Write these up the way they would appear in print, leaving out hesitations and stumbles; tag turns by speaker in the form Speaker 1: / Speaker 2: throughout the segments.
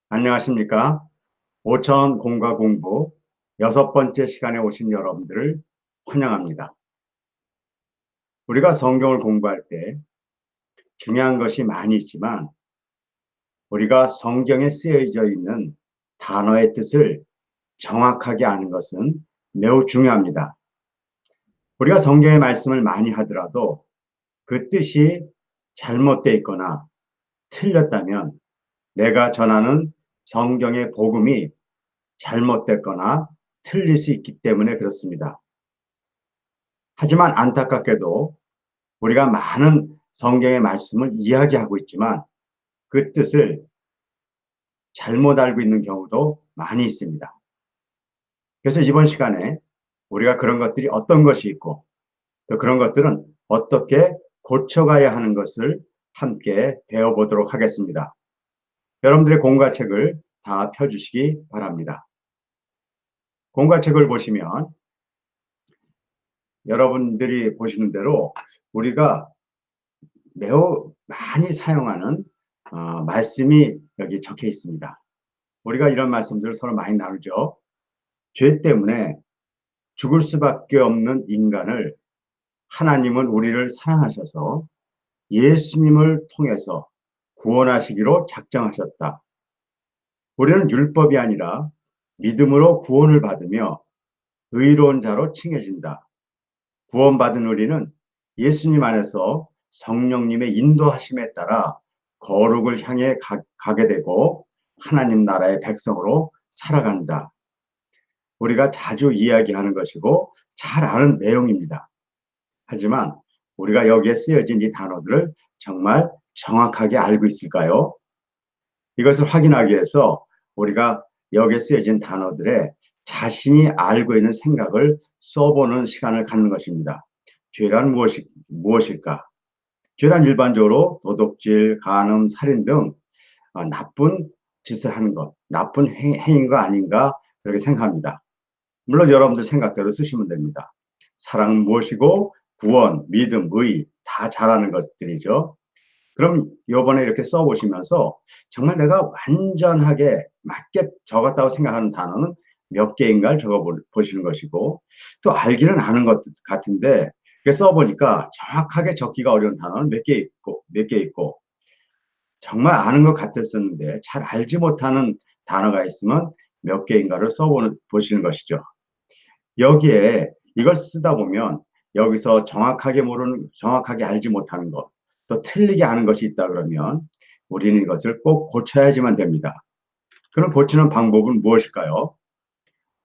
Speaker 1: 안녕하십니까? 오천 공과 공부 여섯 번째 시간에 오신 여러분들을 환영합니다. 우리가 성경을 공부할 때 중요한 것이 많이 있지만 우리가 성경에 쓰여져 있는 단어의 뜻을 정확하게 아는 것은 매우 중요합니다. 우리가 성경의 말씀을 많이 하더라도 그 뜻이 잘못되어 있거나 틀렸다면 내가 전하는 성경의 복음이 잘못됐거나 틀릴 수 있기 때문에 그렇습니다. 하지만 안타깝게도 우리가 많은 성경의 말씀을 이야기하고 있지만 그 뜻을 잘못 알고 있는 경우도 많이 있습니다. 그래서 이번 시간에 우리가 그런 것들이 어떤 것이 있고 또 그런 것들은 어떻게 고쳐가야 하는 것을 함께 배워보도록 하겠습니다. 여러분들의 공과책을 다 펴주시기 바랍니다. 공과책을 보시면 여러분들이 보시는 대로 우리가 매우 많이 사용하는 말씀이 여기 적혀 있습니다. 우리가 이런 말씀들을 서로 많이 나누죠. 죄 때문에 죽을 수밖에 없는 인간을 하나님은 우리를 사랑하셔서 예수님을 통해서 구원하시기로 작정하셨다. 우리는 율법이 아니라 믿음으로 구원을 받으며 의로운 자로 칭해진다. 구원받은 우리는 예수님 안에서 성령님의 인도하심에 따라 거룩을 향해 가게 되고 하나님 나라의 백성으로 살아간다. 우리가 자주 이야기하는 것이고 잘 아는 내용입니다. 하지만 우리가 여기에 쓰여진 이 단어들을 정말 정확하게 알고 있을까요? 이것을 확인하기 위해서 우리가 여기에 쓰여진 단어들에 자신이 알고 있는 생각을 써보는 시간을 갖는 것입니다. 죄란 무엇일까? 죄란 일반적으로 도둑질, 간음, 살인 등 나쁜 짓을 하는 것, 나쁜 행위가 아닌가 그렇게 생각합니다. 물론 여러분들 생각대로 쓰시면 됩니다. 사랑은 무엇이고 구원, 믿음, 의 다 잘하는 것들이죠. 그럼 요번에 이렇게 써보시면서 정말 내가 완전하게 맞게 적었다고 생각하는 단어는 몇 개인가를 적어보시는 것이고 또 알기는 아는 것 같은데 써보니까 정확하게 적기가 어려운 단어는 몇 개 있고 정말 아는 것 같았었는데 잘 알지 못하는 단어가 있으면 몇 개인가를 써보시는 것이죠. 여기에 이걸 쓰다 보면 여기서 정확하게 알지 못하는 것, 또 틀리게 아는 것이 있다 그러면 우리는 이것을 꼭 고쳐야지만 됩니다. 그럼 고치는 방법은 무엇일까요?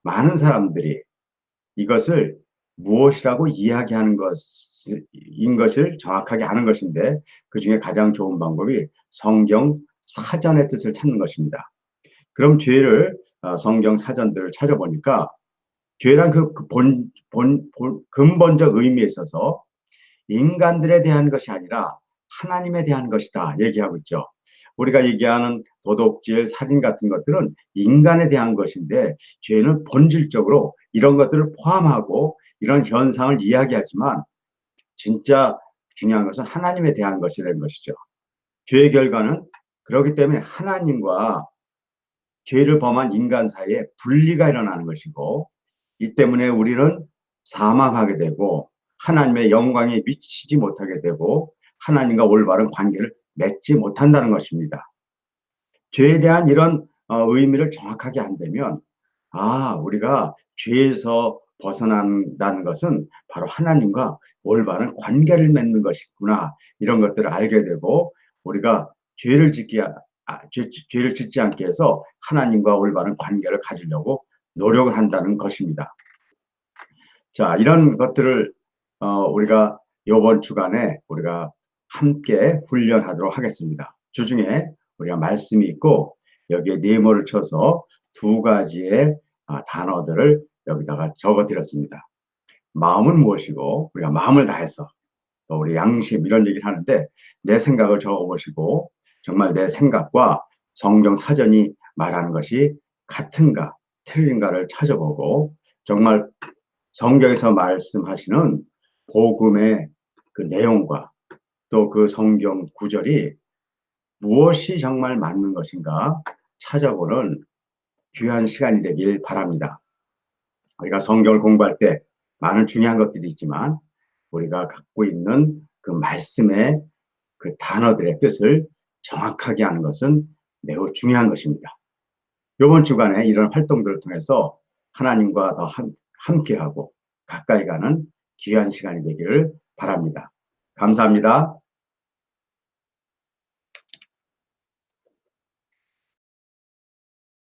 Speaker 1: 많은 사람들이 이것을 무엇이라고 이야기하는 것인 것을 정확하게 아는 것인데 그 중에 가장 좋은 방법이 성경 사전의 뜻을 찾는 것입니다. 그럼 죄를 성경 사전들을 찾아보니까 죄란 근본적 의미에 있어서 인간들에 대한 것이 아니라 하나님에 대한 것이다 얘기하고 있죠. 우리가 얘기하는 도둑질, 살인 같은 것들은 인간에 대한 것인데 죄는 본질적으로 이런 것들을 포함하고 이런 현상을 이야기하지만 진짜 중요한 것은 하나님에 대한 것이라는 것이죠. 죄의 결과는 그렇기 때문에 하나님과 죄를 범한 인간 사이에 분리가 일어나는 것이고 이 때문에 우리는 사망하게 되고 하나님의 영광에 미치지 못하게 되고 하나님과 올바른 관계를 맺지 못한다는 것입니다. 죄에 대한 이런 의미를 정확하게 안되면 우리가 죄에서 벗어난다는 것은 바로 하나님과 올바른 관계를 맺는 것이구나 이런 것들을 알게 되고 우리가 죄를 짓지 않게 해서 하나님과 올바른 관계를 가지려고 노력을 한다는 것입니다. 자, 이런 것들을 우리가 이번 주간에 우리가 함께 훈련하도록 하겠습니다. 주중에 우리가 말씀이 있고 여기에 네모를 쳐서 두 가지의 단어들을 여기다가 적어드렸습니다. 마음은 무엇이고 우리가 마음을 다해서 또 우리 양심 이런 얘기를 하는데 내 생각을 적어보시고 정말 내 생각과 성경 사전이 말하는 것이 같은가 틀린가를 찾아보고 정말 성경에서 말씀하시는 복음의 그 내용과 또 그 성경 구절이 무엇이 정말 맞는 것인가 찾아보는 귀한 시간이 되길 바랍니다. 우리가 성경을 공부할 때 많은 중요한 것들이 있지만 우리가 갖고 있는 그 말씀의 그 단어들의 뜻을 정확하게 하는 것은 매우 중요한 것입니다. 이번 주간에 이런 활동들을 통해서 하나님과 더 함께하고 가까이 가는 귀한 시간이 되기를 바랍니다. 감사합니다.